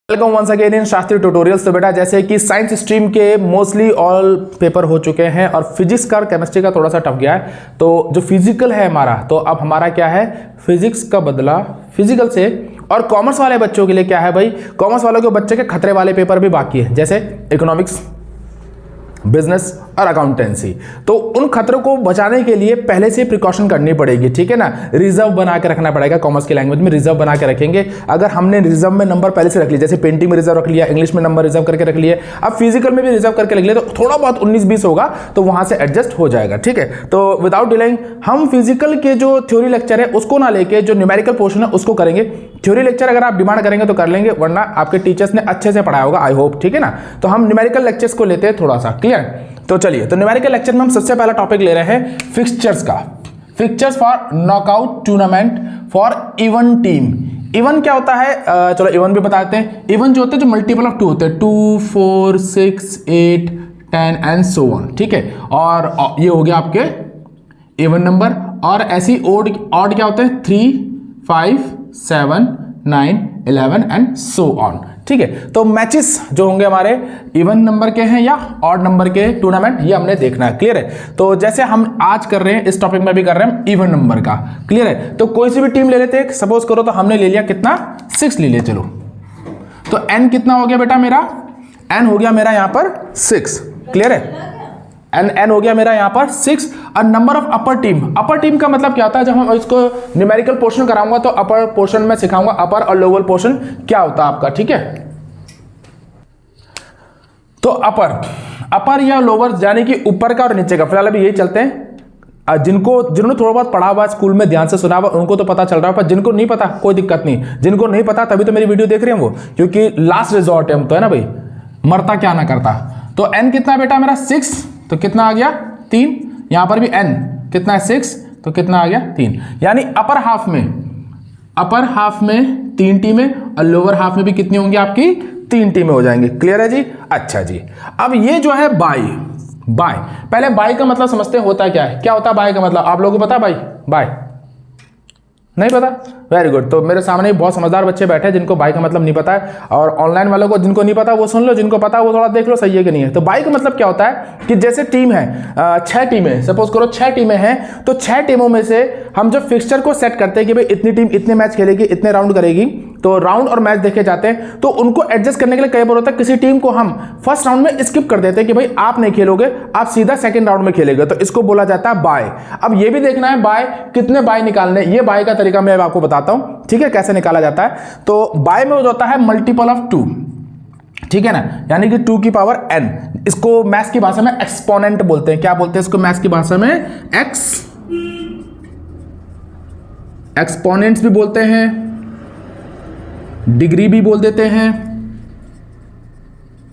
Welcome once again in Shastri tutorials. तो बेटा जैसे कि साइंस स्ट्रीम के मोस्टली ऑल पेपर हो चुके हैं और फिजिक्स का और केमिस्ट्री का थोड़ा सा टफ गया है, तो जो फिजिकल है हमारा, तो अब हमारा क्या है, फिजिक्स का बदला फिजिकल से। और कॉमर्स वाले बच्चों के लिए क्या है भाई, कॉमर्स वालों के बच्चे के खतरे वाले पेपर भी बाकी है, जैसे इकोनॉमिक्स, बिजनेस और अकाउंटेंसी। तो उन खतरों को बचाने के लिए पहले से प्रिकॉशन करनी पड़ेगी, ठीक है ना। रिजर्व बना के रखना पड़ेगा, कॉमर्स की लैंग्वेज में रिजर्व बना के रखेंगे। अगर हमने रिजर्व में नंबर पहले से रख लिया, जैसे पेंटिंग में रिजर्व रख लिया, इंग्लिश में नंबर रिजर्व करके रख लिए, अब फिजिकल में भी रिजर्व करके रख लिए, तो थोड़ा बहुत 19-20 होगा तो वहां से एडजस्ट हो जाएगा, ठीक है। तो विदाउट डिलेइंग हम फिजिकल के जो थ्योरी लेक्चर है उसको ना लेके जो न्यूमेरिकल पोर्शन है उसको करेंगे। थ्योरी लेक्चर अगर आप डिमांड करेंगे तो कर लेंगे, वरना आपके टीचर्स ने अच्छे से पढ़ाया होगा, आई होप, ठीक है ना। तो हम न्यूमेरिकल लेक्चर्स को लेते हैं थोड़ा सा, क्लियर। तो चलिए, तो न्यूमेरिकल लेक्चर में हम सबसे पहला टॉपिक ले रहे हैं फिक्सचर्स का। Fixtures for knockout tournament for even team. Even क्या होता है, चलो इवन भी बताते हैं। इवन जो होते हैं जो मल्टीपल ऑफ 2 होते हैं, 2, 4, 6, 8, 10 एंड सो ऑन, ठीक है। और ये हो गया आपके इवन नंबर। और ऐसी ऑड क्या होते हैं, 3, 5, 7, 9, 11 एंड सो ऑन, ठीक है। तो मैचेस जो होंगे हमारे इवन नंबर के हैं या ऑड नंबर के टूर्नामेंट, ये हमने देखना है, क्लियर है। तो जैसे हम आज कर रहे हैं, इस टॉपिक में भी कर रहे हैं इवन नंबर का, क्लियर है। तो कोई सी भी टीम ले लेते हैं, सपोज करो तो हमने ले लिया कितना, 6 ले लिया, चलो। तो एन कितना हो गया बेटा मेरा, एन हो गया मेरा यहां पर 6, क्लियर है। एन हो गया मेरा यहां पर 6। और number of upper team, upper team का मतलब क्या होता है, जब हम इसको न्यूमेरिकल पोर्शन कराऊंगा तो अपर पोर्शन में सिखाऊंगा अपर और लोअर पोर्शन क्या होता है आपका, ठीक है। तो अपर या लोअर यानी कि ऊपर का और नीचे का, फिलहाल अभी यही चलते हैं। जिन्होंने थोड़ा बहुत पढ़ा हुआ स्कूल में, ध्यान से सुना हुआ, उनको तो पता चल रहा है, पर जिनको नहीं पता कोई दिक्कत नहीं। जिनको नहीं पता तभी तो मेरी वीडियो देख रहे हैं वो, क्योंकि लास्ट रिजॉर्ट है हम तो, है ना भाई, मरता क्या ना करता। तो एन कितना बेटा मेरा 6, तो कितना आ गया 3। यहां पर भी एन कितना है 6, तो कितना आ गया 3। यानी अपर हाफ में 3 टीमें और लोअर हाफ में भी कितनी होंगी आपकी, 3 टीमें हो जाएंगी, क्लियर है जी। अच्छा जी, अब ये जो है बाय, पहले बाय का मतलब समझते हैं होता है क्या है, क्या होता है बाय का मतलब, आप लोगों को पता है बाय नहीं पता, वेरी गुड। तो मेरे सामने बहुत समझदार बच्चे बैठे हैं जिनको बाई का मतलब नहीं पता है, और ऑनलाइन वालों को जिनको नहीं पता वो सुन लो, जिनको पता वो थोड़ा देख लो सही है कि नहीं है। तो बाई का मतलब क्या होता है कि जैसे टीम है, 6 टीमें, सपोज करो 6 टीमें हैं, तो 6 टीमों में से हम जब फिक्सचर को सेट करते हैं कि भाई इतनी टीम इतने मैच खेलेगी, इतने राउंड करेगी, तो राउंड और मैच देखे जाते हैं। तो उनको एडजस्ट करने के लिए कई बार होता है किसी टीम को हम फर्स्ट राउंड में स्किप कर देते हैं कि भाई आप नहीं खेलोगे, आप सीधा सेकंड राउंड में खेलेंगे, तो इसको बोला जाता है बाय। अब ये भी देखना है बाय कितने बाय निकालने, ये बाय का तरीका मैं आपको बताता हूं, ठीक है, कैसे निकाला जाता है। तो बाय में होता है मल्टीपल ऑफ 2, ठीक है ना, यानी कि 2 की पावर n। इसको मैथ्स की भाषा में एक्सपोनेंट बोलते हैं। क्या बोलते हैं इसको मैथ्स की भाषा में, एक्सपोनेंट्स भी बोलते हैं, डिग्री भी बोल देते हैं,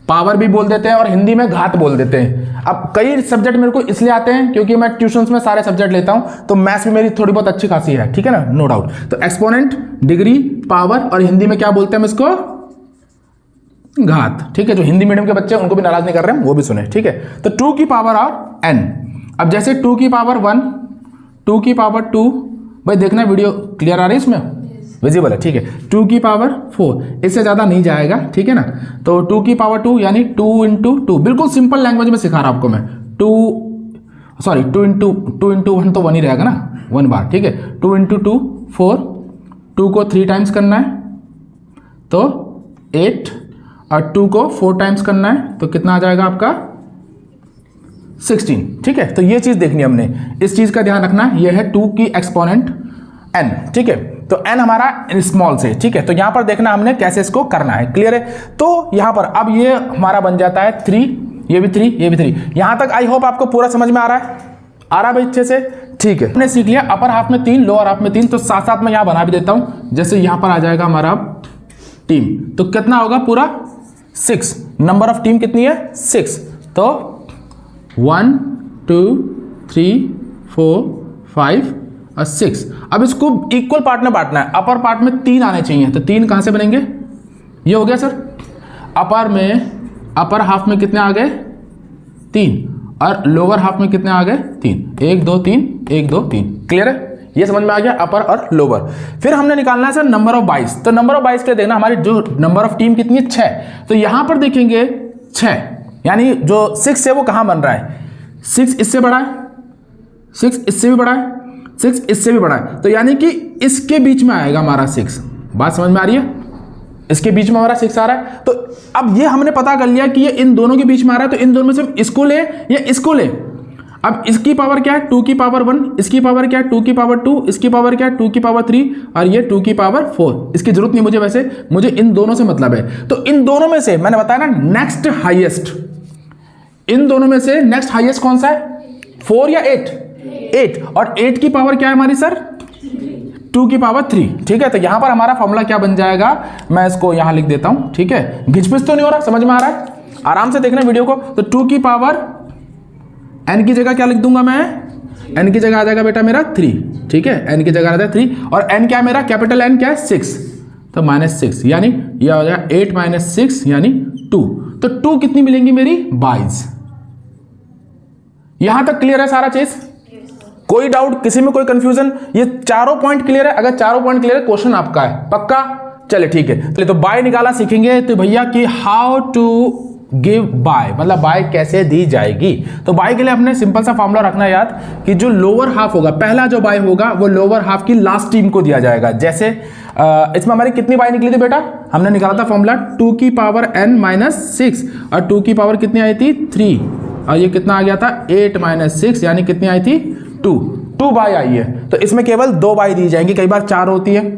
पावर भी बोल देते हैं, और हिंदी में घात बोल देते हैं। अब कई सब्जेक्ट मेरे को इसलिए आते हैं क्योंकि मैं ट्यूशंस में सारे सब्जेक्ट लेता हूं, तो मैथ्स में मेरी थोड़ी बहुत अच्छी खासी है, ठीक है ना, नो डाउट। तो एक्सपोनेंट, डिग्री, पावर, और हिंदी में क्या बोलते हैं हम इसको, घात, ठीक है। जो हिंदी मीडियम के बच्चे हैं उनको भी नाराज नहीं कर रहे हैं, वो भी सुने, ठीक है। तो 2 की पावर और n। अब जैसे 2 की पावर 1, 2 की पावर 2, भाई देखना वीडियो क्लियर आ रही है इसमें, विजिबल है, ठीक है। 2 की पावर 4, इससे ज्यादा नहीं जाएगा, ठीक है ना। तो 2 की पावर 2 यानी 2 × 2, बिल्कुल सिंपल लैंग्वेज में सिखा रहा हूं आपको मैं। 2 × 1 तो 1 ही रहेगा ना, 1 बार, ठीक है। 2 × 2 4, 2 को 3 टाइम्स करना है तो 8, और 2 को 4 टाइम्स करना है तो कितना आ जाएगा आपका 16, ठीक है। तो ये चीज देखनी है हमने, इस चीज का ध्यान रखना, ये है 2 की एक्सपोनेंट n, ठीक है। तो n हमारा स्मॉल से, ठीक है। तो यहां पर देखना हमने कैसे इसको करना है, क्लियर है। तो यहां पर अब ये हमारा बन जाता है 3, ये भी 3, ये भी 3। यहां तक आई होप आपको पूरा समझ में आ रहा है भाई अच्छे से, ठीक है। हमने सीख लिया अपर हाफ में 3, लोअर हाफ में 3। तो साथ साथ में यहां बना भी देता हूं, जैसे यहां पर आ जाएगा हमारा टीम, तो कितना होगा पूरा 6। नंबर ऑफ टीम कितनी है 6, तो 1, 2, 3, 4, 5 और 6। अब इसको इक्वल पार्ट में बांटना है, अपर पार्ट में 3 आने चाहिए, तो 3 कहां से बनेंगे, ये हो गया सर। अपर हाफ में कितने आ गए 3, और लोअर हाफ में कितने आ गए 3, 1 2 3, 1 2 3, क्लियर है। ये समझ में आ गया, अपर और लोअर। फिर हमने निकालना है सर नंबर ऑफ बाइस। तो नंबर ऑफ बाइस के लिए देखना हमारी जो नंबर ऑफ टीम कितनी है 6। तो यहां पर देखेंगे 6, यानी जो 6 है वो कहां बन रहा है, 6 इससे बड़ा है, 6 इससे भी बड़ा है, 6 इससे भी बड़ा है, तो यानी कि इसके बीच में आएगा हमारा 6। बात समझ में आ रही है, इसके बीच में हमारा 6 आ रहा है। तो अब ये हमने पता कर लिया कि ये इन दोनों के बीच में आ रहा है, तो इन दोनों में से इसको ले या इसको ले। अब इसकी पावर क्या है 2 की पावर 1, इसकी पावर क्या है 2 की पावर 2, इसकी पावर क्या है 2 की पावर 3 और ये 2 की पावर 4। इसकी जरूरत नहीं मुझे, वैसे मुझे इन दोनों से मतलब है। तो इन दोनों में से मैंने बताया ना नेक्स्ट हाईएस्ट, इन दोनों में से नेक्स्ट हाईएस्ट कौन सा है, 4 या 8? 8। और 8 की पावर क्या है हमारी सर 2 की पावर 3। ठीक है, तो यहां पर हमारा फॉर्मूला क्या बन जाएगा, मैं इसको यहां लिख देता हूं। ठीक है, घिचपिच तो नहीं हो रहा, समझ में आ रहा है, आराम से देखना वीडियो को। तो 2 की पावर n की जगह क्या लिख दूंगा मैं, n की जगह आ जाएगा बेटा मेरा 3। ठीक है, n की जगह आ जाएगा 3 और n क्या है मेरा, कैपिटल N क्या है 6, तो -6, यानी यह हो जाएगा 8 - 6 यानी 2। तो 2 कितनी मिलेंगी मेरी 22। यहां तक क्लियर है सारा चीज, कोई डाउट, किसी में कोई कंफ्यूजन? ये चारों पॉइंट क्लियर है? अगर चारों पॉइंट क्लियर है क्वेश्चन आपका है पक्का। चलिए ठीक है, चलिए तो बाय निकाला सीखेंगे तो भैया कि हाउ टू गिव बाय, मतलब बाय कैसे दी जाएगी। तो बाय के लिए हमने सिंपल सा फॉर्मूला रखना याद कि जो लोअर हाफ होगा, पहला जो बाय होगा वो लोअर हाफ की लास्ट टीम को दिया जाएगा। जैसे इसमें हमारी कितनी बाय निकली थी बेटा, हमने निकाला था फॉर्मूला 2 की पावर n - 6 और 2 की पावर कितनी आई थी 3 और ये कितना आ गया था 8 - 6 यानी कितनी आई थी 2 बाय आई है। तो इसमें केवल 2 बाय दी जाएंगी, कई बार 4 होती है।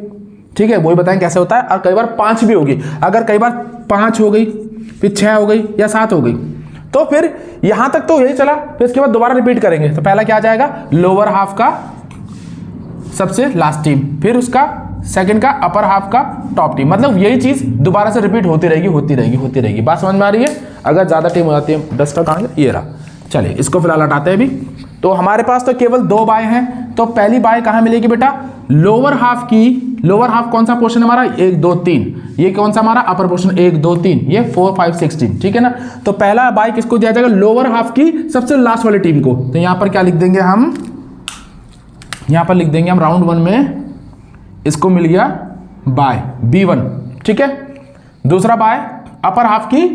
ठीक है, वही बताएं कैसे होता है, और कई बार 5 भी होगी। अगर कई बार 5 हो गई, फिर 6 हो गई या 7 हो गई, तो फिर यहां तक तो यही चला, फिर इसके बाद दोबारा रिपीट करेंगे। तो पहला क्या आ जाएगा लोअर हाफ का सबसे लास्ट टीम, फिर उसका सेकंड का अपर हाफ का टॉप टीम, मतलब यही चीज दोबारा से रिपीट होती रहेगी होती रहेगी होती रहेगी। बात समझ में आ रही है? अगर ज्यादा टीम हो जाती है, डस्टर कहां है, ये रहा। चलिए इसको फिलहाल हटाते हैं अभी। तो हमारे पास तो केवल 2 बाय हैं, तो पहली बाय कहां मिलेगी बेटा, लोअर हाफ की। लोअर हाफ कौन सा पोर्शन हमारा 1 2 3, ये कौन सा हमारा अपर पोर्शन 1 2 3, ये 4 5 6 टीम। ठीक है ना, तो पहला बाय किसको दिया जाएगा, लोअर हाफ की सबसे लास्ट वाली टीम को। तो यहां पर क्या लिख देंगे हम, यहां पर लिख देंगे हम राउंड 1 में इसको मिल गया बाय B1। ठीक है, दूसरा बाय अपर हाफ की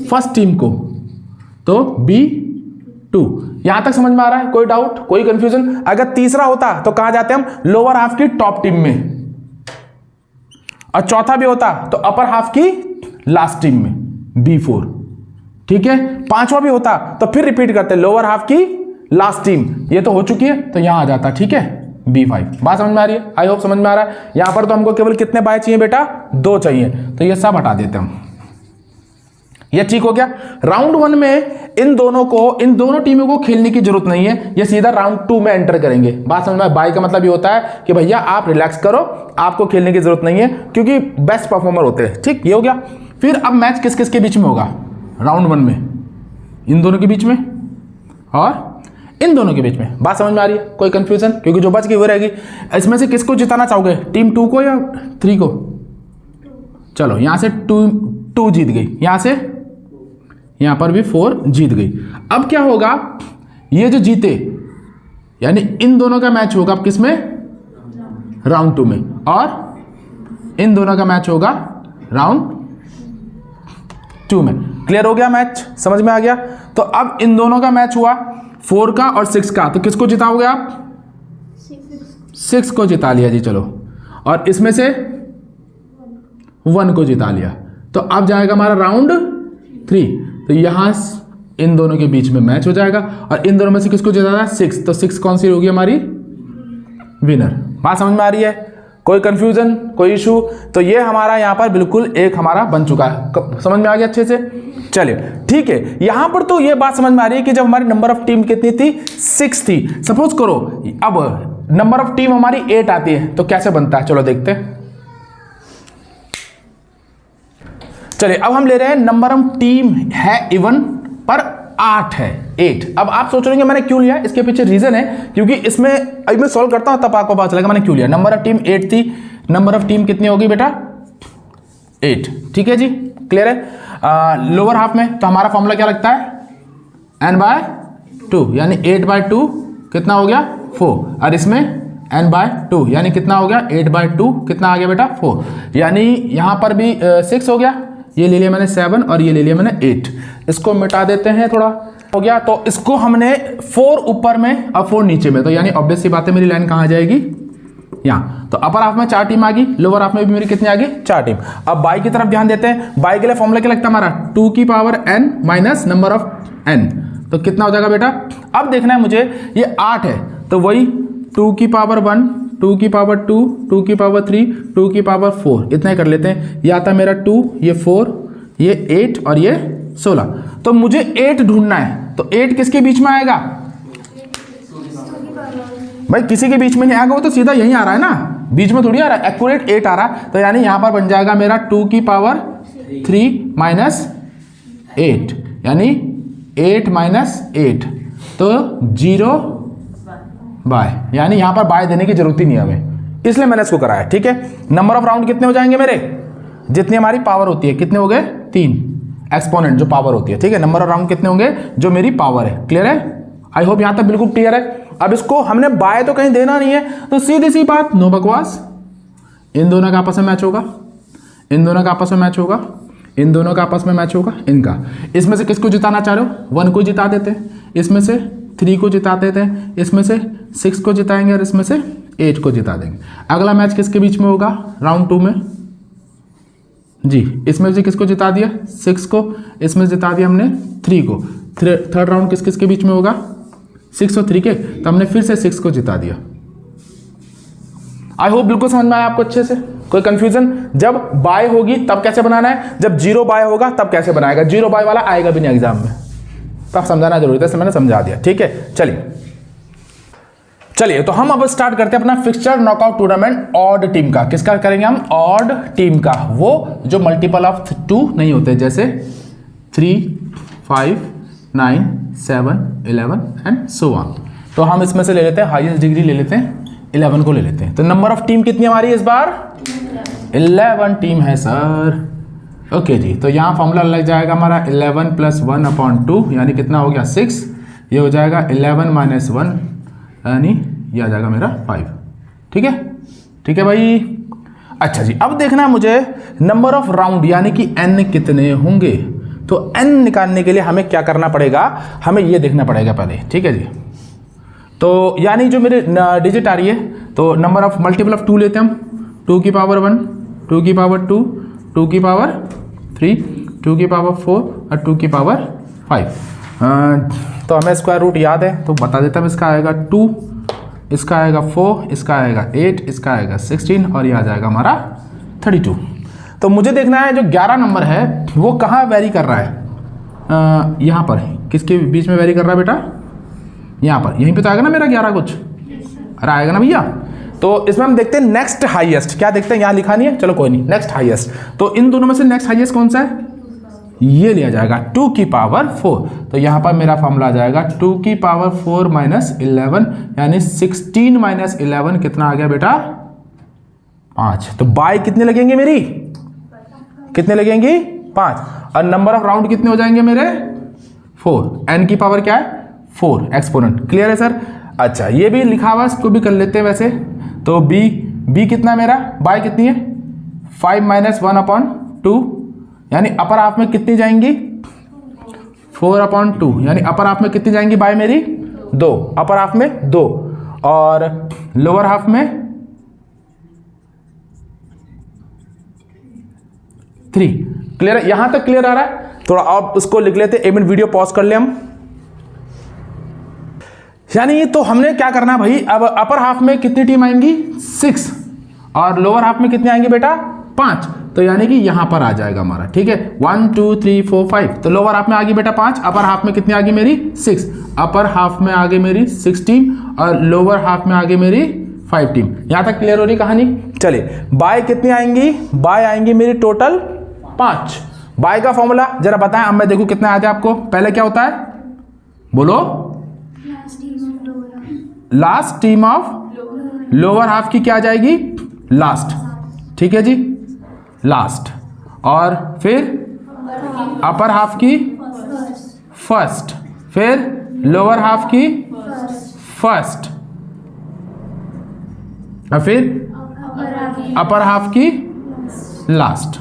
फर्स्ट टीम को, तो B2। यहां तक समझ में आ रहा है, कोई डाउट कोई कंफ्यूजन? अगर तीसरा होता तो कहां जाते हम, लोअर हाफ की टॉप टीम में, और चौथा भी होता तो अपर हाफ की लास्ट टीम में B4। ठीक है, पांचवा भी होता तो फिर रिपीट करते लोअर हाफ की लास्ट टीम, ये तो हो चुकी है तो यहां आ जाता। ठीक है, B5। बात समझ में आ रही है? आई होप समझ में आ रहा है। यहां पर तो हमको केवल कितने बाय चाहिए बेटा, 2 चाहिए, तो ये सब हटा देते हम, ये ठीक हो गया। राउंड 1 में इन दोनों टीमों को खेलने की जरूरत नहीं है, ये सीधा राउंड 2 में एंटर करेंगे। बात समझ में? बाय का मतलब ये होता है कि भैया आप रिलैक्स करो, आपको खेलने की जरूरत नहीं है, क्योंकि बेस्ट परफॉर्मर होते हैं। ठीक, ये हो गया। फिर अब मैच किस किस के बीच में होगा राउंड 1 में, इन दोनों के बीच में और इन दोनों के बीच में। बात समझ में आ रही है? कोई कंफ्यूजन? क्योंकि जो बच गई वो रहेगी। इसमें से किसको जिताना चाहोगे, टीम 2 को या 3 को? चलो यहां से 2 जीत गई, यहां से यहां पर भी 4 जीत गई। अब क्या होगा, ये जो जीते यानी इन दोनों का मैच होगा अब किसमें, राउंड 2 में, और इन दोनों का मैच होगा राउंड 2 में। क्लियर हो गया मैच, समझ में आ गया? तो अब इन दोनों का मैच हुआ 4 का और 6 का, तो किसको जिताओगे आप, 6 को जिता लिया जी। चलो, और इसमें से 1 को जिता लिया, तो अब जाएगा हमारा राउंड 3। तो यहां इन दोनों के बीच में मैच हो जाएगा, और इन दोनों में से किसको जिताना है, 6, तो 6 कौन सी होगी हमारी, विनर। बात समझ में आ रही है? कोई कंफ्यूजन, कोई इशू? तो ये हमारा यहां पर बिल्कुल एक हमारा बन चुका है, समझ में आ गया अच्छे से? चलिए ठीक है, यहां पर तो ये बात समझ में आ रही है कि जब हमारी नंबर ऑफ टीम कितनी थी, 6 थी। सपोज करो अब नंबर ऑफ टीम हमारी 8 आती है, तो कैसे बनता है, चलो देखते हैं। चलिए अब हम ले रहे हैं नंबर ऑफ टीम है इवन पर 8 है, 8। अब आप सोच रहे हैं मैंने क्यों लिया, इसके पीछे रीजन है, क्योंकि इसमें अभी मैं सॉल्व करता हूं तब आपको पता चलेगा मैंने क्यों लिया। नंबर ऑफ टीम 8 थी, नंबर ऑफ टीम कितनी होगी बेटा, 8। ठीक है जी, क्लियर है? लोअर हाफ में तो हमारा फॉर्मूला क्या लगता है, n/2, यानी 8/2 कितना हो गया 4, और इसमें n/2 यानी कितना हो गया 8/2, कितना आ गया बेटा 4, यानी यहाँ पर भी 6 हो गया, ये ले लिया मैंने 7 और ये ले लिया मैंने 8, इसको मिटा देते हैं थोड़ा, हो गया। तो इसको हमने 4 ऊपर में और 4 नीचे में, तो यानी ऑब्वियस सी बात है मेरी लाइन कहाँ आ जाएगी यहाँ। तो अपर हाफ में 4 टीम आ गई, लोअर हाफ में भी मेरी कितनी आ गई 4 टीम। अब बाई की तरफ ध्यान देते हैं, बाई के लिए फॉर्मूला क्या लगता है हमारा 2 की power n minus number of n, तो कितना हो जाएगा बेटा। अब देखना है मुझे ये 8 है, तो वही 2 की पावर 1, 2 की पावर 2, 2 की पावर 3, 2 की पावर 4, इतना ही कर लेते हैं। ये आता मेरा 2, ये 4, ये 8 और ये 16। तो मुझे 8 ढूंढना है, तो 8 किसके बीच में आएगा भाई, किसी के बीच में नहीं आएगा, वो तो सीधा यहीं आ रहा है ना, बीच में थोड़ी आ रहा है, एक्यूरेट 8 आ रहा है। तो यानी यहां पर बन जाएगा मेरा 2 की पावर 3 माइनस 8, यानी 8 माइनस 8, तो 0 बाय, यानी यहां पर बाय देने की जरूरत ही नहीं है हमें, इसलिए मैंने इसको कराया। ठीक है, नंबर ऑफ राउंड कितने हो जाएंगे मेरे, जितनी हमारी पावर होती है, कितने हो गए 3, एक्सपोनेंट जो पावर होती है। ठीक है, नंबर ऑफ राउंड कितने होंगे जो मेरी पावर है। क्लियर है, आई होप यहां तक बिल्कुल क्लियर है। अब इसको हमने बाय तो कहीं देना नहीं है, तो सीधी सी बात, नो बकवास, इन दोनों का आपस में मैच होगा, इन दोनों का आपस में मैच होगा, इन दोनों का आपस में मैच होगा, इनका। इसमें से किसको जिताना चाह रहे हो, 1 को जिता देते हैं, इसमें से 3 को जिता देते हैं, इसमें से 6 को जिताएंगे और इसमें से 8 को जिता देंगे। अगला मैच किसके बीच में होगा राउंड 2 में जी, इसमें से किसको जिता दिया 6 को, इसमें जिता दिया हमने 3 को। थर्ड राउंड किस किसके बीच में होगा 6 और 3 के, तो हमने फिर से 6 को जिता दिया। आई होप बिल्कुल समझ में आया आपको अच्छे से, कोई कंफ्यूजन। जब बाय होगी तब कैसे बनाना है, जब 0 बाय होगा तब कैसे बनाएगा, 0 बाय वाला आएगा भी नहीं एग्जाम में, तब समझाना जरूरी था, मैंने समझा दिया। ठीक है, चलिए तो हम अब स्टार्ट करते हैं अपना fixture knockout tournament odd team का। किसका करेंगे हम, ऑड टीम का, वो जो मल्टीपल ऑफ 2 नहीं होते, जैसे 3, 5, 9, 7, 11 एंड सो ऑन। तो हम इसमें से ले लेते हैं हाईएस्ट डिग्री, ले लेते हैं 11 को ले लेते हैं। तो नंबर ऑफ टीम कितनी हमारी इस बार 11 टीम है सर। ओके जी, तो यहाँ फॉर्मूला लग जाएगा हमारा 11 + 1/2, यानी कितना हो गया 6, ये हो जाएगा 11 - 1, यानी ये आ जाएगा मेरा 5। ठीक है, ठीक है भाई। अच्छा जी, अब देखना है मुझे नंबर ऑफ राउंड, यानी कि n कितने होंगे। तो n निकालने के लिए हमें क्या करना पड़ेगा, हमें ये देखना पड़ेगा पहले। ठीक है जी, तो यानी जो मेरे डिजिट आ रही है, तो नंबर ऑफ मल्टीपल ऑफ 2 लेते हैं हम, 2 की पावर 1, 2 की पावर 2, 2 की पावर 3, 2 की पावर 4 और 2 की पावर 5। तो हमें स्क्वायर रूट याद है, तो बता देता हूँ। इसका आएगा 2, इसका आएगा 4, इसका आएगा 8, इसका आएगा 16 और ये आ जाएगा हमारा 32। तो मुझे देखना है जो 11 नंबर है वो कहाँ वेरी कर रहा है, यहाँ पर किसके बीच में वेरी कर रहा है बेटा, यहाँ पर, यहीं पे तो आएगा ना मेरा 11 कुछ, अरे आएगा ना भैया। तो इसमें हम देखते हैं नेक्स्ट हाईएस्ट, क्या देखते हैं, यहाँ लिखा नहीं है, चलो कोई नहीं, नेक्स्ट हाईएस्ट। तो इन दोनों में से नेक्स्ट हाईएस्ट कौन सा है, ये लिया जाएगा 2 की पावर 4। तो यहाँ पर मेरा फॉर्मूला आ जाएगा 2 की पावर 4 - 11, यानी 16 - 11 कितना आ गया बेटा 5। तो बाय कितने लगेंगे मेरी, कितने लगेंगी 5, और नंबर ऑफ राउंड कितने हो जाएंगे मेरे 4, n की पावर क्या है 4, एक्सपोनेंट। क्लियर है सर। अच्छा, ये भी लिखा हुआ, इसको भी कर लेते हैं वैसे। तो b कितना मेरा, बाय कितनी है 5 - 1/2, यानी अपर हाफ में कितनी जाएंगी 4/2, यानी अपर हाफ में कितनी जाएंगी बाय मेरी 2, अपर हाफ में 2 और लोअर हाफ में 3। क्लियर है, यहां तक क्लियर आ रहा है। थोड़ा आप उसको लिख लेते, 1 मिनट वीडियो पॉज कर ले हम। यानी तो हमने क्या करना है भाई, अब अपर हाफ में कितनी टीम आएंगी 6 और लोअर हाफ में कितने आएंगे बेटा 5। तो यानी कि यहां पर आ जाएगा हमारा। ठीक है, 1 2 3 4 5। तो लोअर हाफ में आ गई बेटा 5, अपर हाफ में कितनी आ गई मेरी 6, अपर हाफ में आ गई मेरी 6 टीम और लोअर हाफ में आ गई मेरी 5 टीम। यहां तक क्लियर हो रही कहानी। चलिए, बाय कितनी आएंगी, बाय आएंगी मेरी टोटल 5। बाय का फॉर्मूला जरा बताएं, अब मैं देखूं कितना आ जाए आपको। पहले क्या होता है बोलो, last team of lower half की क्या आ जाएगी लास्ट। ठीक है जी, लास्ट, और फिर अपर हाफ की फर्स्ट, फिर लोअर हाफ की फर्स्ट। और फिर अपर हाफ की लास्ट।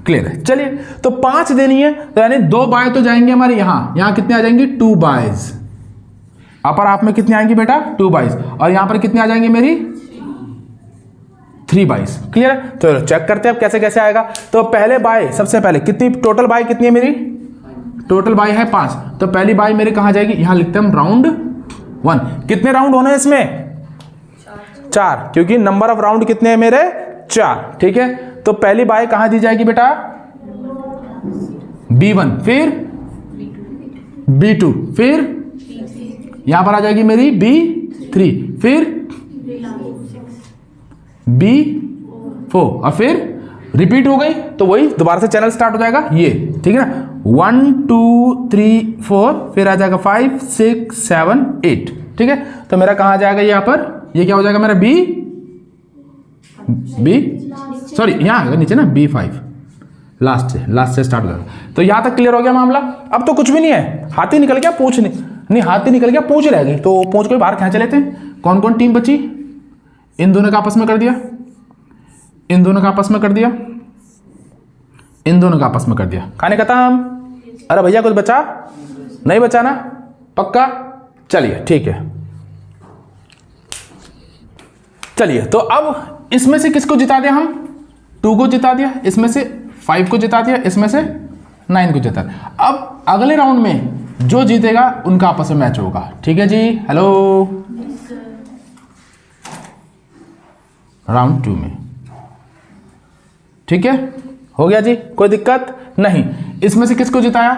क्लियर है? चलिए, तो 5 देनी है, तो यानी 2 बाय तो जाएंगे हमारे यहां कितने आ जाएंगे 2 बायज। अपर हाफ में कितने आएंगे बेटा 2 बाइस, और यहां पर कितने आ जाएंगे मेरी 3 बाइस। क्लियर है? तो चेक करते हैं अब कैसे कैसे आएगा। तो पहले बाय, सबसे पहले कितनी टोटल बाय कितनी है मेरी, टोटल बाय है 5, तो पहली बाय मेरी कहां जाएगी, यहां लिखते हैं हम राउंड 1। कितने राउंड होने हैं इसमें 4, क्योंकि नंबर ऑफ राउंड कितने हैं मेरे 4। ठीक है, तो पहली बाय कहां दी जाएगी बेटा B1, फिर B2, फिर यहां पर आ जाएगी मेरी B3, फिर B4, और फिर रिपीट हो गई तो वही दोबारा से चैनल स्टार्ट हो जाएगा ये। ठीक है ना, 1 2 3 4, फिर आ जाएगा 5 6 7 8। ठीक है, तो मेरा कहां आ जाएगा यहां पर, ये क्या हो जाएगा मेरा B सॉरी यहां आएगा नीचे ना B5, लास्ट से स्टार्ट हो जाएगा। तो यहां तक क्लियर हो गया मामला। अब तो कुछ भी नहीं है, हाथी निकल गया, पूछ नहीं हाथी निकल गया, पूछ रहेगी, तो पूछ को बाहर खींच लेते हैं। कौन कौन टीम बची, इन दोनों का आपस में कर दिया, इन दोनों का आपस में कर दिया, इन दोनों का आपस में कर दिया, खाने खत्म। अरे भैया कुछ बचा नहीं, बचा ना पक्का? चलिए ठीक है, चलिए तो अब इसमें से किसको जिता दिया हम, 2 को जिता दिया, इसमें से 5 को जिता दिया, इसमें से 9 को जिता दिया। अब अगले राउंड में जो जीतेगा उनका आपस में मैच होगा। ठीक है जी, हेलो, राउंड 2 में। ठीक है, हो गया जी, कोई दिक्कत नहीं। इसमें से किसको जिताया,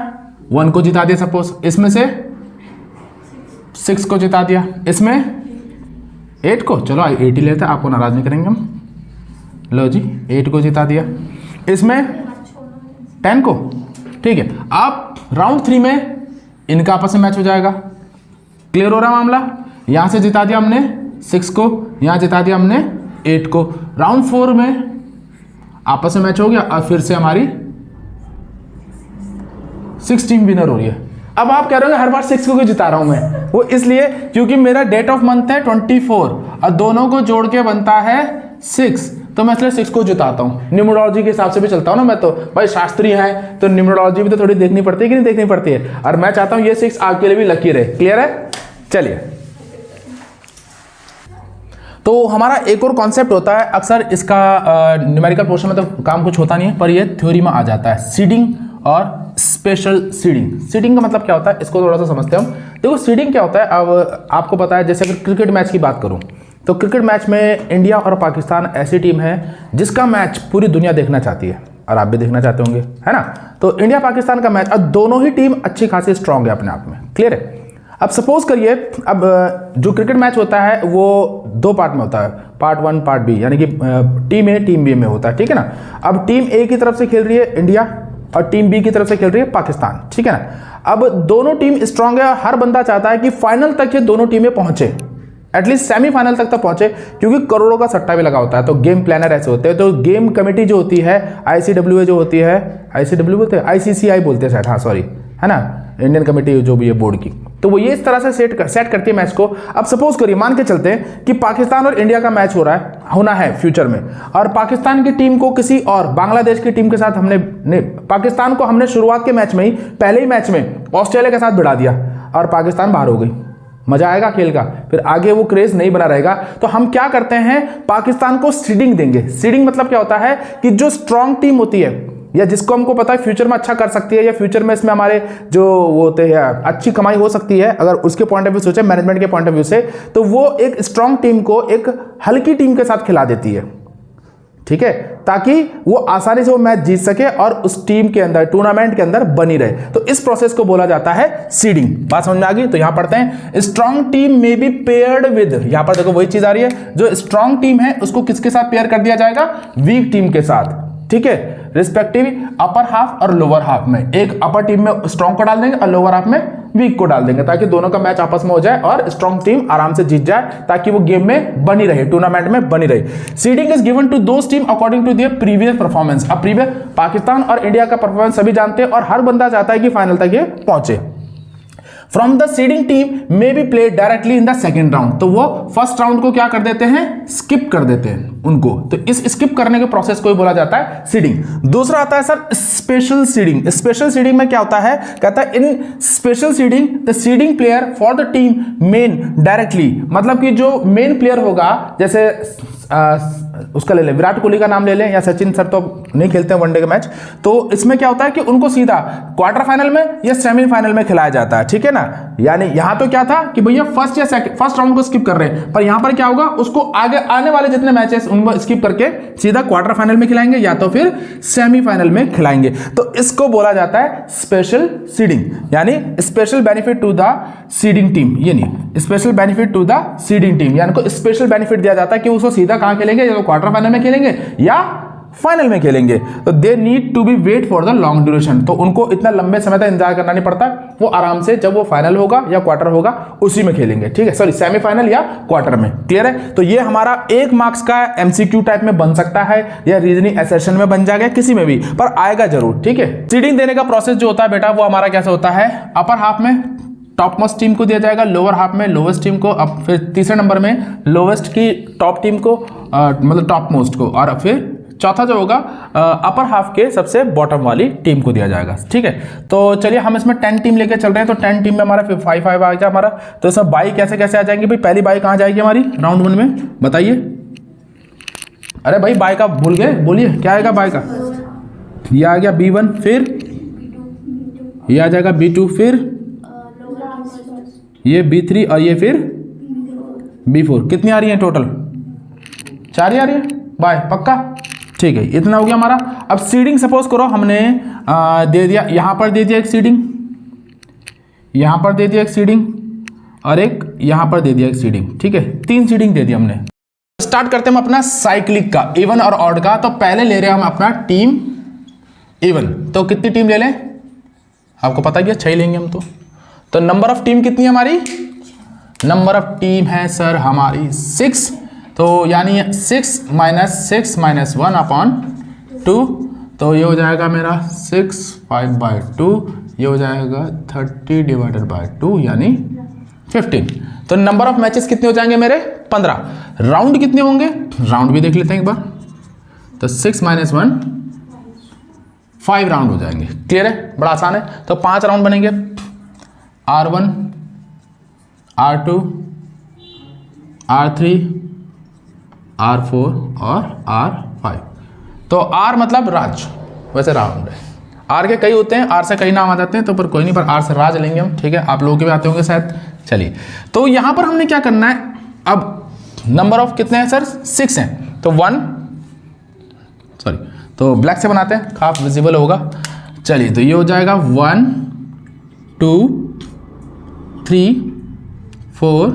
1 को जिता दिया सपोज, इसमें से 6 को जिता दिया, इसमें 8 को, चलो 8 ही लेते हैं, आपको नाराज नहीं करेंगे हम। लो जी 8 को जिता दिया, इसमें 10 को। ठीक है, अब राउंड 3 में इनका आपस में मैच हो जाएगा। क्लियर हो रहा मामला? यहां से जिता दिया हमने 6 को, यहां जिता दिया हमने 8 को। राउंड 4 में आपस में मैच हो गया, और फिर से हमारी 6 टीम विनर हो रही है। अब आप कह रहे हो हर बार 6 को क्यों जिता रहा हूं मैं, वो इसलिए क्योंकि मेरा डेट ऑफ मंथ है 24 और दोनों को जोड़ के बनता है 6, तो मैं इसलिए 6 को जिताता हूं। न्यूमरोलॉजी के हिसाब से भी चलता हूं ना मैं, तो भाई शास्त्री है तो न्यूमरोलॉजी भी तो थोड़ी देखनी पड़ती है कि नहीं देखनी पड़ती है, और मैं चाहता हूं ये 6 आपके लिए भी लकी रहे। क्लियर है? चलिए, तो हमारा एक और कॉन्सेप्ट होता है, अक्सर इसका न्यूमेरिकल पोर्शन में तो काम कुछ होता नहीं है, पर ये थ्योरी में आ जाता है, सीडिंग और स्पेशल सीडिंग। सीडिंग का मतलब क्या होता है, इसको थोड़ा सा समझते हैं हम। देखो सीडिंग क्या होता है, अब आपको पता है, जैसे अगर क्रिकेट मैच की बात करूं तो क्रिकेट मैच में इंडिया और पाकिस्तान ऐसी टीम है जिसका मैच पूरी दुनिया देखना चाहती है, और आप भी देखना चाहते होंगे, है ना। तो इंडिया पाकिस्तान का मैच, अब दोनों ही टीम अच्छी खासी स्ट्रांग है अपने आप में। क्लियर है? अब सपोज करिए, अब जो क्रिकेट मैच होता है वो 2 पार्ट में होता है, पार्ट 1 पार्ट बी, यानी कि टीम ए टीम बी में होता है। ठीक है ना, अब टीम ए की तरफ से खेल रही है इंडिया और टीम बी की तरफ से खेल रही है पाकिस्तान। ठीक है ना, अब दोनों टीम स्ट्रांग है, हर बंदा चाहता है कि फाइनल तक ये दोनों टीमें पहुंचे, एटलीस्ट सेमीफाइनल तक तो पहुंचे, क्योंकि करोड़ों का सट्टा भी लगा होता है। तो गेम प्लानर ऐसे होते हैं, तो गेम कमेटी जो होती है, ICWA जो होती है, ICW बोलते हैं, ICCI बोलते हैं शायद, हाँ सॉरी, है ना, इंडियन कमेटी जो भी है बोर्ड की, तो वो ये इस तरह से सेट करती है मैच को। अब सपोज करिए, मान के चलते हैं कि पाकिस्तान और इंडिया का मैच होना है फ्यूचर में, और पाकिस्तान की टीम को किसी और बांग्लादेश की टीम के साथ पाकिस्तान को हमने शुरुआत के मैच में ही, पहले ही मैच में ऑस्ट्रेलिया के साथ भिड़ा दिया और पाकिस्तान बाहर हो गई। मजा आएगा खेल का, फिर आगे वो क्रेज नहीं बना रहेगा। तो हम क्या करते हैं, पाकिस्तान को सीडिंग देंगे। सीडिंग मतलब क्या होता है कि जो स्ट्रांग टीम होती है, या जिसको हमको पता है फ्यूचर में अच्छा कर सकती है, या फ्यूचर में इसमें हमारे जो वो होते हैं अच्छी कमाई हो सकती है, अगर उसके पॉइंट ऑफ व्यू सोचे, मैनेजमेंट के पॉइंट ऑफ व्यू से, तो वो एक स्ट्रांग टीम को एक हल्की टीम के साथ खिला देती है। ठीक है, ताकि वो आसानी से वो मैच जीत सके और उस टीम के अंदर, टूर्नामेंट के अंदर बनी रहे। तो इस प्रोसेस को बोला जाता है सीडिंग। बात समझ में आ गई? तो यहां पढ़ते हैं, स्ट्रांग टीम में बी पेयर्ड विद, यहां पर देखो वही चीज आ रही है, जो स्ट्रांग टीम है उसको किसके साथ पेयर कर दिया जाएगा, वीक टीम के साथ। ठीक है, रिस्पेक्टिव अपर हाफ और लोअर हाफ में, एक अपर टीम में स्ट्रांग को डाल देंगे और लोअर हाफ में वीक को डाल देंगे, ताकि दोनों का मैच आपस में हो जाए और स्ट्रांग टीम आराम से जीत जाए, ताकि वो गेम में बनी रहे, टूर्नामेंट में बनी रहे। Seeding is given to those team according to their previous performance. अब प्रीवियस पाकिस्तान और इंडिया का परफॉर्मेंस सभी जानते हैं और हर बंदा चाहता है कि फाइनल तक ये पहुंचे। From the seeding team may be played directly in the second round. तो वो फर्स्ट राउंड को क्या कर देते हैं, स्किप कर देते हैं उनको। तो इस स्किप करने के प्रोसेस को ही बोला जाता है सीडिंग। दूसरा आता है sir special seeding. Special seeding में क्या होता है, कहता है in special seeding the seeding player for the team मेन डायरेक्टली, मतलब कि जो मेन प्लेयर होगा, जैसे उसका ले लें, विराट कोहली का नाम ले लें या सचिन सर तो नहीं खेलते हैं वनडे का मैच, तो इसमें क्या होता है कि उनको सीधा क्वार्टर फाइनल में या सेमीफाइनल में खिलाया जाता है, ठीक है ना। यानी यहां तो क्या था कि भैया फर्स्ट राउंड को स्किप कर रहे हैं, पर यहां पर क्या होगा, उसको आगे आने वाले जितने मैचेस उनको स्किप करके सीधा क्वार्टर फाइनल में खिलाएंगे या तो फिर सेमीफाइनल में खिलाएंगे। तो इसको बोला जाता है स्पेशल सीडिंग, यानी special benefit to the seeding team, ये नहीं special benefit to the seeding team, यानी को स्पेशल बेनिफिट दिया जाता है कि उसको सीधा कहां खेलेंगे, या तो क्वार्टर फाइनल में खेलेंगे या फाइनल में खेलेंगे। तो they need to be wait for the long duration, तो उनको इतना लंबे समय तक इंतजार करना नहीं पड़ता, वो आराम से जब वो फाइनल होगा या क्वार्टर होगा उसी में खेलेंगे, ठीक है, सॉरी सेमीफाइनल या क्वार्टर में। क्लियर है। तो ये हमारा 1 मार्क्स का एमसीक्यू टाइप में बन सकता है या रीजनिंग एसेशन में बन जाएगा, किसी में भी, पर आएगा जरूर, ठीक है। सीडिंग देने का प्रोसेस जो होता है बेटा वो हमारा कैसे होता है, अपर हाफ में टॉप मोस्ट टीम को दिया जाएगा, लोअर हाफ में लोवेस्ट टीम को, अब फिर तीसरे नंबर में लोवेस्ट की टॉप टीम को, मतलब टॉप मोस्ट को, और फिर चौथा जो होगा अपर हाफ के सबसे बॉटम वाली टीम को दिया जाएगा, ठीक है। तो चलिए हम इसमें 10 टीम लेके चल रहे हैं, तो 10 टीम में हमारा 5-5 आ गया हमारा। तो इसमें बाई कैसे कैसे आ जाएंगे भाई, पहली बाई कहाँ जाएगी हमारी राउंड 1 में, बताइए। अरे भाई बाई का भूल गए, बोलिए क्या आएगा बाई का, ये आ गया B1, फिर ये आ जाएगा B2, फिर ये B3 और ये फिर B4। कितनी आ रही है टोटल, 4 ही आ रही है बाय, पक्का, ठीक है। इतना हो गया हमारा। अब सीडिंग सपोज करो हमने दे दिया, यहां पर दे दिया एक सीडिंग, यहां पर दे दिया एक सीडिंग, और एक यहां पर दे दिया एक सीडिंग, ठीक है, 3 सीडिंग दे दिया हमने। स्टार्ट करते हैं हम अपना साइक्लिक का, इवन और ऑड का। तो पहले ले रहे हैं हम अपना टीम इवन, तो कितनी टीम ले लें, आपको पता है 6 लेंगे हम। तो नंबर ऑफ टीम कितनी है हमारी, नंबर ऑफ टीम है सर हमारी 6, तो यानी 6 - 1 अपॉन 2, तो ये हो जाएगा मेरा 6 5/2, ये हो जाएगा 30/2 यानी 15। तो नंबर ऑफ मैचेस कितने हो जाएंगे मेरे, 15। राउंड कितने होंगे, राउंड भी देख लेते हैं एक बार। तो 6 - 1 5 राउंड हो जाएंगे। क्लियर है, बड़ा आसान है। तो 5 राउंड बनेंगे, R1 R2 R3 R4 और R5। तो R मतलब राज, वैसे राउंड है। R के कई होते हैं, R से कई नाम आ जाते हैं, तो पर कोई नहीं, पर R से राज लेंगे हम, ठीक है। आप लोगों के भी आते होंगे शायद। चलिए, तो यहां पर हमने क्या करना है, अब नंबर ऑफ कितने हैं सर, 6 हैं, तो 1 सॉरी, तो ब्लैक से बनाते हैं, काफ विजिबल होगा। चलिए, तो ये हो जाएगा 1 2 3 4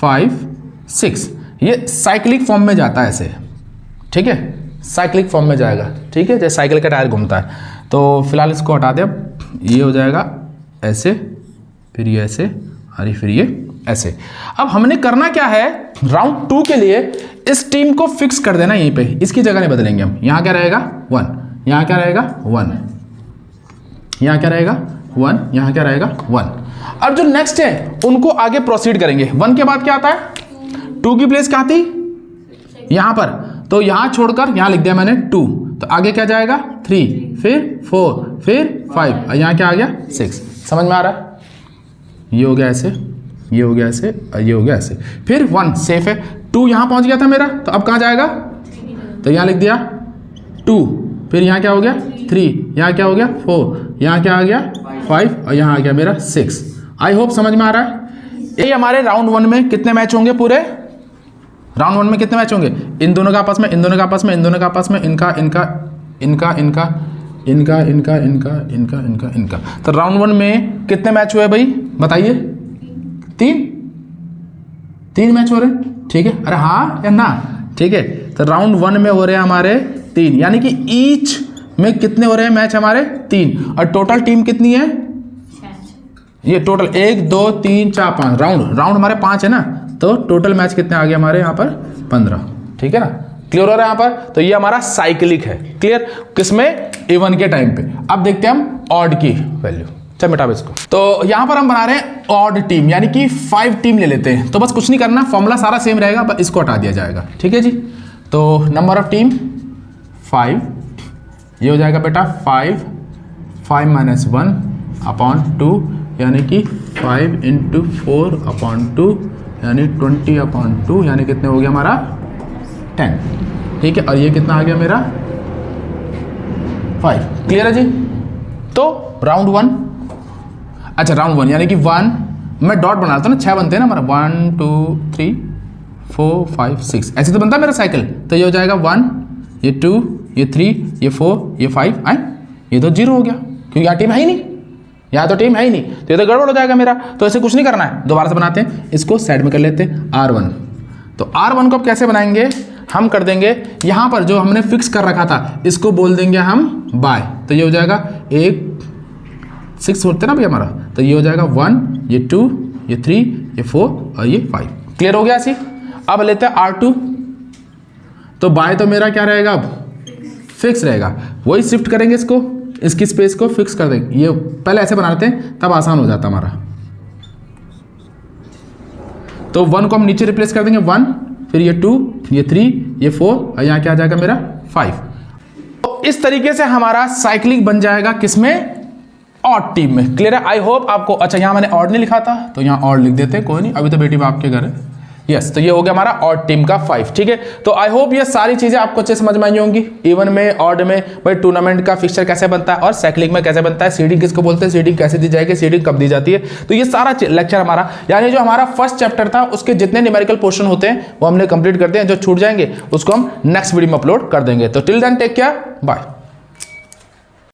5 6। ये साइक्लिक फॉर्म में जाता है ऐसे, ठीक है, साइक्लिक फॉर्म में जाएगा, ठीक है, जैसे साइकिल का टायर घूमता है। तो फिलहाल इसको हटा दे, अब ये हो जाएगा ऐसे, फिर ये ऐसे, और फिर ये ऐसे। अब हमने करना क्या है, राउंड 2 के लिए इस टीम को फिक्स कर देना यहीं पे, इसकी जगह नहीं बदलेंगे हम। यहाँ क्या रहेगा 1, यहाँ क्या रहेगा 1, यहाँ क्या रहेगा 1, यहाँ क्या रहेगा 1। अब जो नेक्स्ट है उनको आगे प्रोसीड करेंगे। 1 के बाद क्या आता है, 2 की प्लेस क्या आती, यहां पर, तो यहां छोड़कर यहां लिख दिया मैंने 2, तो आगे क्या जाएगा 3, फिर 4, फिर 5, और यहां क्या आ गया 6। समझ में आ रहा है, ये हो गया ऐसे, ये हो गया ऐसे, और ये हो गया ऐसे, फिर 1 सेफ है। 2 यहां पहुंच गया था मेरा, तो अब कहां जाएगा, तो यहां लिख दिया 2, फिर यहां क्या हो गया 3, यहां क्या हो गया 4, यहां क्या आ गया 5, और यहां आ गया मेरा 6। आई होप समझ में आ रहा है। ये हमारे राउंड 1 में कितने मैच होंगे, पूरे राउंड 1 में कितने मैच होंगे, इन दोनों का आपस में, इन दोनों का आपस में, इन दोनों का आपस में, इनका इनका इनका इनका इनका इनका इनका इनका इनका इनका। तो राउंड 1 में कितने मैच हुए भाई, बताइए, 3 मैच हो रहे हैं, ठीक है, अरे हाँ या ना, ठीक है। तो राउंड 1 में हो रहे हैं हमारे 3, यानी कि ईच में कितने हो रहे हैं मैच हमारे 3, और टोटल टीम कितनी है, ये टोटल 1 2 3 4 5 राउंड हमारे 5 है ना, तो टोटल मैच कितने आ गए हमारे यहाँ पर 15, ठीक है ना। क्लियर हो रहा है यहाँ पर। तो ये हमारा साइक्लिक है, क्लियर, किसमें, इवन के टाइम पे। अब देखते हैं हम ऑड की वैल्यू। चल मिटा इसको। तो यहां पर हम बना रहे हैं ऑड टीम, यानी कि 5 टीम ले लेते हैं। तो बस कुछ नहीं करना, फॉर्मूला सारा सेम रहेगा, बस इसको हटा दिया जाएगा। ठीक है जी। तो नंबर ऑफ टीम 5, ये हो जाएगा बेटा 5 - 1 अपॉन 2, यानी कि 5 × 4 अपॉन 2, यानी 20 अपॉन 2, यानी कितने हो गया हमारा 10। ठीक है, और ये कितना आ गया मेरा 5। क्लियर है जी। तो राउंड 1, अच्छा राउंड 1 यानी कि 1, मैं डॉट बनाता हूँ ना, 6 बनते हैं ना हमारा, 1 2 3 4 5 6, ऐसे तो बनता है मेरा साइकिल। तो ये हो जाएगा 1, ये 2, ये 3, ये 4, ये 5, ये तो 0 हो गया क्योंकि यहाँ टीम है ही नहीं, यहाँ तो टीम है ही नहीं, तो ये तो गड़बड़ हो जाएगा मेरा। तो ऐसे कुछ नहीं करना है, दोबारा से बनाते हैं, इसको साइड में कर लेते हैं R1। तो R1 को अब कैसे बनाएंगे, हम कर देंगे यहाँ पर जो हमने फिक्स कर रखा था, इसको बोल देंगे हम बाय। तो ये हो जाएगा 1 6 होते ना भाई हमारा, तो ये हो जाएगा 1, ये 2, ये 3, ये 4 और ये 5। क्लियर हो गया ऐसी। अब लेते हैं R2। तो बाय तो मेरा क्या रहेगा, अब फिक्स रहेगा, वही शिफ्ट करेंगे इसको, इसकी स्पेस को फिक्स कर देंगे। ये पहले ऐसे बना लेते हैं, तब आसान हो जाता हमारा। तो 1 को हम नीचे रिप्लेस कर देंगे 1, फिर ये 2, ये 3, ये 4 और यहाँ क्या आ जाएगा मेरा 5। तो इस तरीके से हमारा साइक्लिंग बन जाएगा किसमें, ऑड टीम में। क्लियर है, आई होप आपको। अच्छा यहाँ मैंने ऑड नहीं लिखा था, तो यहाँ ऑड लिख देते, कोई नहीं, अभी तो बेटी बाप के घर है। यस, तो ये हो गया हमारा ऑड टीम का 5। ठीक है, तो आई होप ये सारी चीजें आपको अच्छे समझ में आई होंगी। इवन में, ऑड में भाई टूर्नामेंट का फिक्सचर कैसे बनता है और साइक्लिंग में कैसे बनता है, सीडिंग किसको बोलते हैं, सीडिंग कैसे दी जाएगी, सीडिंग कब दी जाती है। तो ये सारा लेक्चर हमारा, यानी जो हमारा फर्स्ट चैप्टर था उसके जितने न्यूमेरिकल पोर्शन होते हैं वो हमने कंप्लीट करते हैं। जो छूट जाएंगे उसको हम नेक्स्ट वीडियो में अपलोड कर देंगे। तो till then take care, bye.